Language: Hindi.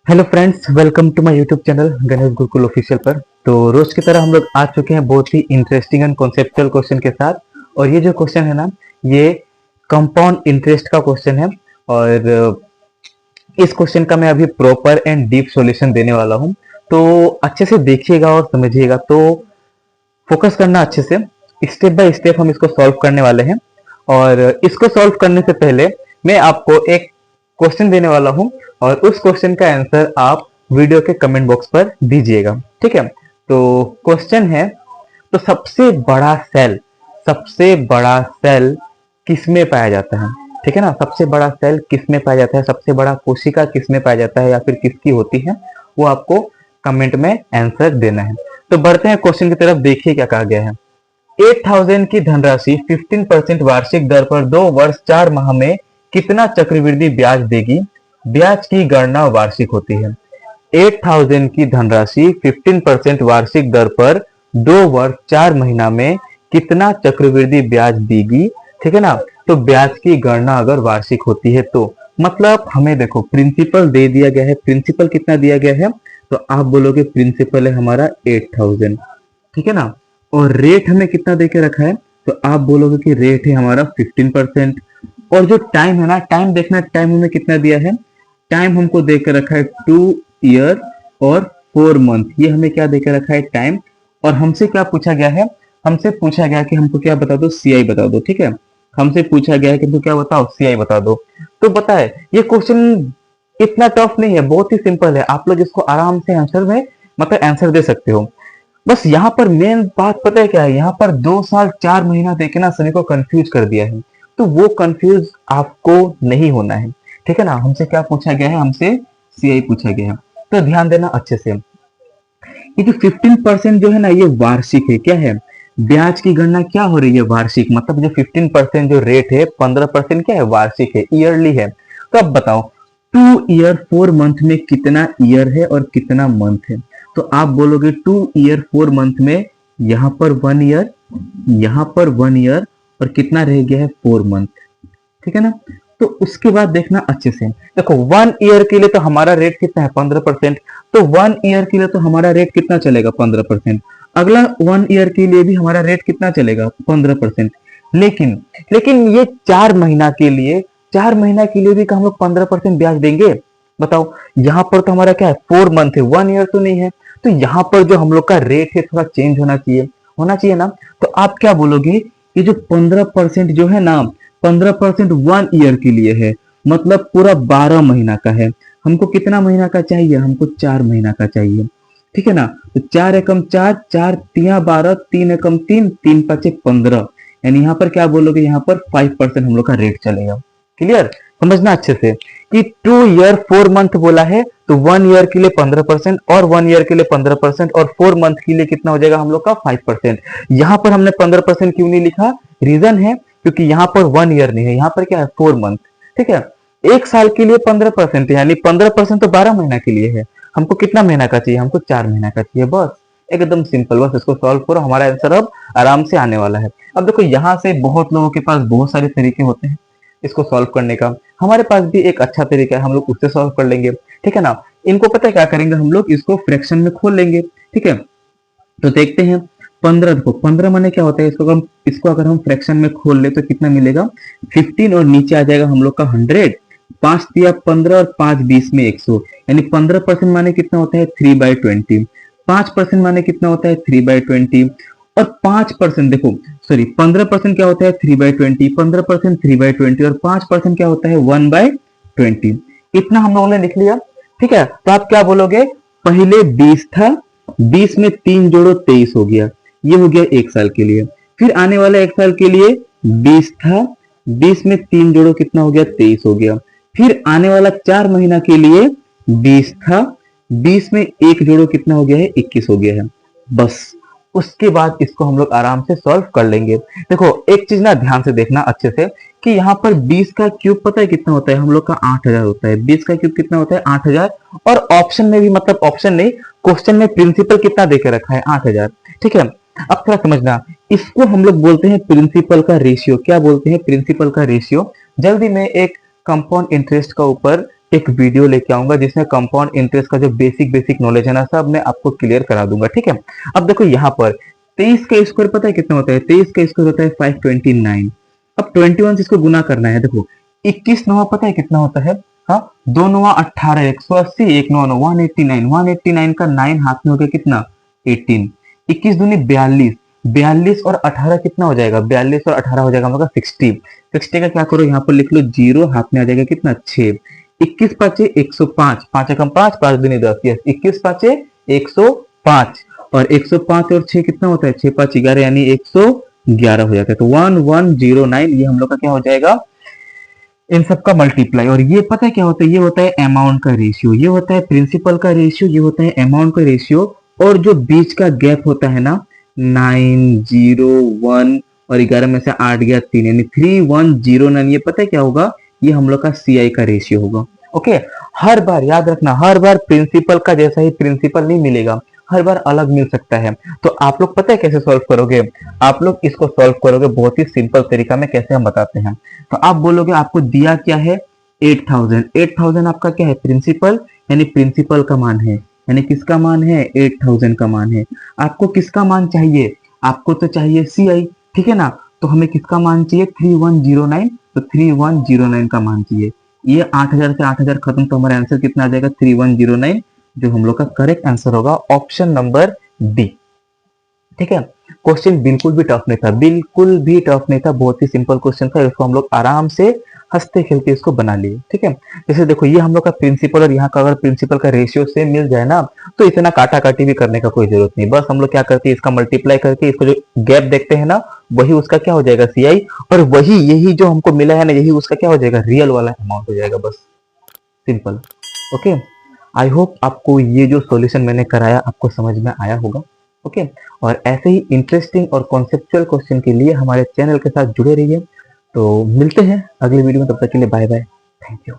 Hello friends, welcome to my YouTube channel Ganesh Gurukul official पर। तो रोज की तरह हम लोग आ चुके हैं बहुत ही इंटरेस्टिंग एंड कॉन्सेप्चुअल क्वेश्चन के साथ। और ये जो क्वेश्चन है ना, ये कंपाउंड इंटरेस्ट का क्वेश्चन है। और इस क्वेश्चन का मैं अभी प्रॉपर एंड डीप सॉल्यूशन देने वाला हूँ। तो अच्छे से देखिएगा और समझिएगा, तो फोकस करना अच्छे से। स्टेप बाय स्टेप हम इसको सॉल्व करने वाले हैं। और इसको सॉल्व करने से पहले मैं आपको एक क्वेश्चन देने वाला हूं, और उस क्वेश्चन का आंसर आप वीडियो के कमेंट बॉक्स पर दीजिएगा, ठीक है। तो क्वेश्चन है, तो सबसे बड़ा सेल किसमें पाया जाता है? ठीक है ना, सबसे बड़ा सेल किसमें पाया जाता है, सबसे बड़ा कोशिका किसमें पाया जाता है, या फिर किसकी होती है, वो आपको कमेंट में आंसर देना है। तो बढ़ते हैं क्वेश्चन की तरफ। देखिए क्या कहा गया है। 8000 की धनराशि 15% वार्षिक दर पर 2 वर्ष 4 माह में कितना चक्रवृद्धि ब्याज देगी? ब्याज की गणना वार्षिक होती है। 8000 की धनराशि 15% वार्षिक दर पर 2 वर्ष 4 महीना में कितना चक्रवृद्धि ब्याज देगी? ठीक है ना। तो ब्याज की गणना अगर वार्षिक होती है तो मतलब हमें देखो प्रिंसिपल दे दिया गया है। प्रिंसिपल कितना दिया गया है? तो आप बोलोगे प्रिंसिपल है हमारा 8000, ठीक है ना। और रेट हमें कितना दे के रखा है? तो आप बोलोगे कि रेट है हमारा 15%। और जो टाइम है ना, टाइम देखना, टाइम हमें कितना दिया है? टाइम हमको दे के रखा है 2 ईयर और 4 मंथ। ये हमें क्या दे के रखा है? टाइम। और हमसे क्या पूछा गया है? हमसे पूछा गया कि हमको क्या बता दो? सीआई बता दो, ठीक है। हमसे पूछा गया है कि तुम क्या बताओ? सीआई बता दो। तो बताए ये क्वेश्चन इतना टफ नहीं है, बहुत ही सिंपल है। आप लोग इसको आराम से आंसर में मतलब आंसर दे सकते हो। बस यहाँ पर मेन बात पता है क्या है? यहाँ पर 2 साल 4 महीना देके ना सभी को कंफ्यूज कर दिया है। तो वो कंफ्यूज आपको नहीं होना है, ठीक है ना। हमसे क्या पूछा गया है? हमसे सीआई पूछा गया है। तो ध्यान देना अच्छे से। ये जो 15% जो है ना, ये वार्षिक है। क्या है? ब्याज की गणना क्या हो रही है? वार्षिक। मतलब जो 15% जो रेट है, 15% क्या है? वार्षिक है, ईयरली है। तो अब बताओ 2 ईयर 4 मंथ में कितना ईयर है और कितना मंथ है? तो आप बोलोगे 2 ईयर 4 मंथ में यहाँ पर 1 ईयर, यहाँ पर 1 ईयर, और कितना रह गया है? 4 मंथ, ठीक है ना। तो उसके बाद देखना अच्छे से। देखो 1 ईयर के लिए तो हमारा रेट कितना है? 15%। तो 1 ईयर के लिए तो हमारा रेट कितना चलेगा? 15%। अगला 1 ईयर के लिए भी हमारा रेट कितना चलेगा? 15%। लेकिन लेकिन ये 4 महीना के लिए, 4 महीना के लिए भी हम लोग 15% ब्याज देंगे? बताओ। यहाँ पर तो हमारा क्या है? 4 मंथ है, 1 ईयर तो नहीं है। तो यहाँ पर जो हम लोग का रेट है थोड़ा चेंज होना चाहिए ना। तो आप क्या बोलोगे? ये जो 15% जो है ना, 15% 1 ईयर के लिए है, मतलब पूरा 12 महीना का है। हमको कितना महीना का चाहिए? हमको 4 महीना का चाहिए, ठीक है ना। तो 4 एकम 4, 4 तिया 12, 3 एकम 3, 3 5 15। यानी यहाँ पर क्या बोलोगे? यहाँ पर 5% हम लोग का रेट चलेगा। क्लियर? समझना अच्छे से कि 2 ईयर 4 मंथ बोला है, तो 1 ईयर के लिए 15%, और 1 ईयर के लिए 15%, और 4 मंथ के लिए कितना हो जाएगा हम लोग का? 5%। यहाँ पर हमने 15% क्यों नहीं लिखा? रीजन है क्योंकि यहाँ पर 1 ईयर नहीं है, यहाँ पर क्या है? 4 मंथ, ठीक है। 1 साल के लिए 15%, यानी 15% तो 12 महीना के लिए है। हमको कितना महीना का चाहिए? हमको 4 महीना का चाहिए, बस। एकदम सिंपल। बस इसको सॉल्व करो, हमारा आंसर अब आराम से आने वाला है। अब देखो यहाँ से बहुत लोगों के पास बहुत सारे तरीके होते हैं इसको सॉल्व करने का। हमारे पास भी एक अच्छा तरीका है, हम लोग उससे सॉल्व कर लेंगे, ठीक है ना। इनको पता है क्या करेंगे? हम लोग इसको फ्रैक्शन में खोल लेंगे, ठीक है। तो देखते हैं। 15 देखो, 15 माने क्या होता है? इसको अगर हम फ्रैक्शन में खोल ले तो कितना मिलेगा? 15, और नीचे आ जाएगा हम लोग का 100। 5 तिया 15 और 5 20 में 100। यानी 15% माने कितना होता है? 3/20। 5% माने कितना होता है? 3/20। और 5% देखो, सॉरी, 15% क्या होता है? 3/20। 15% 3/20, और 5% क्या होता है? 1/20। इतना हम लोगों ने लिख लिया, ठीक है। तो आप क्या बोलोगे? पहले 20 था, 20 में 3 जोड़ो 23 हो गया। ये हो गया 1 साल के लिए। फिर आने वाला 1 साल के लिए 20 था, 20 में 3 जोड़ो कितना हो गया? 23 हो गया। फिर आने वाला 4 महीना के लिए 20 था, 20 में 1 जोड़ो कितना हो गया है? 21 हो गया है, बस। उसके बाद इसको हम लोग आराम से सॉल्व कर लेंगे। देखो एक चीज ना ध्यान से देखना अच्छे से, कि यहाँ पर 20 का क्यूब पता है कितना होता है? हम लोग का 8000 होता है। 20 का क्यूब कितना होता है? 8000। और ऑप्शन में भी, मतलब ऑप्शन नहीं, क्वेश्चन में प्रिंसिपल कितना देके रखा है? 8000, ठीक है। अब थोड़ा समझना, इसको हम लोग बोलते हैं प्रिंसिपल का रेशियो। क्या बोलते हैं? प्रिंसिपल का रेशियो। जल्दी में एक कंपाउंड इंटरेस्ट का ऊपर एक वीडियो लेके आऊंगा जिसमें कंपाउंड इंटरेस्ट का जो बेसिक नॉलेज है ना सब मैं आपको क्लियर करा दूंगा, ठीक है। अब देखो यहाँ पर 23 का स्क्वायर पता है कितना होता है? 23 का स्क्वायर होता है 529। अब 21 से इसको गुना करना है। देखो 21 नवा पता है कितना होता है? हाँ, 2 नवा 18, 180, 1 नवा 189, 189 का 9 हाथ में हो गया कितना? 18। 21 दूनी 42, 42 और 18 कितना हो जाएगा? 42 और 18 हो जाएगा हम लोग का 60। 60 का क्या करो यहाँ पर लिख लो 0, हाथ में आ जाएगा कितना? 6। 21 पाँचे 105, 5 एकम 5, 5 दूनी 10, यस 21 पाँचे 105 और 105 और 6 कितना होता है? 6 5 11 यानी 111 हो जाता है। तो 1109 ये हम लोग का क्या हो जाएगा? इन सब का मल्टीप्लाई। और ये पता है क्या होता है? ये होता है अमाउंट का रेशियो, ये होता है प्रिंसिपल का रेशियो, ये होता है अमाउंट का रेशियो। और जो बीच का गैप होता है ना 9 0 1 और 11 में से 8 गया 3 यानी 3109, ये पता है क्या होगा? ये हम लोग का CI का रेशियो होगा। ओके, हर बार याद रखना, हर बार प्रिंसिपल का जैसा ही प्रिंसिपल नहीं मिलेगा, हर बार अलग मिल सकता है। तो आप लोग पता है कैसे सॉल्व करोगे? आप लोग इसको सॉल्व करोगे बहुत ही सिंपल तरीका में, कैसे हम बताते हैं। तो आप बोलोगे आपको दिया क्या है? 8000। 8000 आपका क्या है? प्रिंसिपल, यानी प्रिंसिपल का मान है, यानी किसका मान है? 8000 का मान है। आपको किसका मान चाहिए? आपको तो चाहिए CI, ठीक है ना। तो हमें किसका मान चाहिए? 3109। तो 3109 का मान चाहिए। ये 8000 से 8000 खत्म, तो हमारा आंसर कितना आ जाएगा? 3109, जो हम लोग का करेक्ट आंसर होगा ऑप्शन नंबर डी, ठीक है। क्वेश्चन बिल्कुल भी टफ नहीं था, बिल्कुल भी टफ नहीं था, बहुत ही सिंपल क्वेश्चन था। इसको हम लोग आराम से हंसते खेलते इसको बना लिए, ठीक है। जैसे देखो ये हम लोग का प्रिंसिपल और यहाँ का अगर प्रिंसिपल का रेशियो सेम मिल जाए ना, तो इतना काटा काटी भी करने का कोई जरूरत नहीं। बस हम लोग क्या करते हैं, इसका मल्टीप्लाई करके इसको जो गैप देखते हैं ना, वही उसका क्या हो जाएगा? CI। और वही यही जो हमको मिला है ना, यही उसका क्या हो जाएगा? रियल वाला अमाउंट हो जाएगा, बस सिंपल। ओके, आई होप आपको ये जो सॉल्यूशन मैंने कराया आपको समझ में आया होगा। ओके, और ऐसे ही इंटरेस्टिंग और कॉन्सेप्चुअल क्वेश्चन के लिए हमारे चैनल के साथ जुड़े रहिए। तो मिलते हैं अगली वीडियो में, तब तक के लिए बाय बाय, थैंक यू।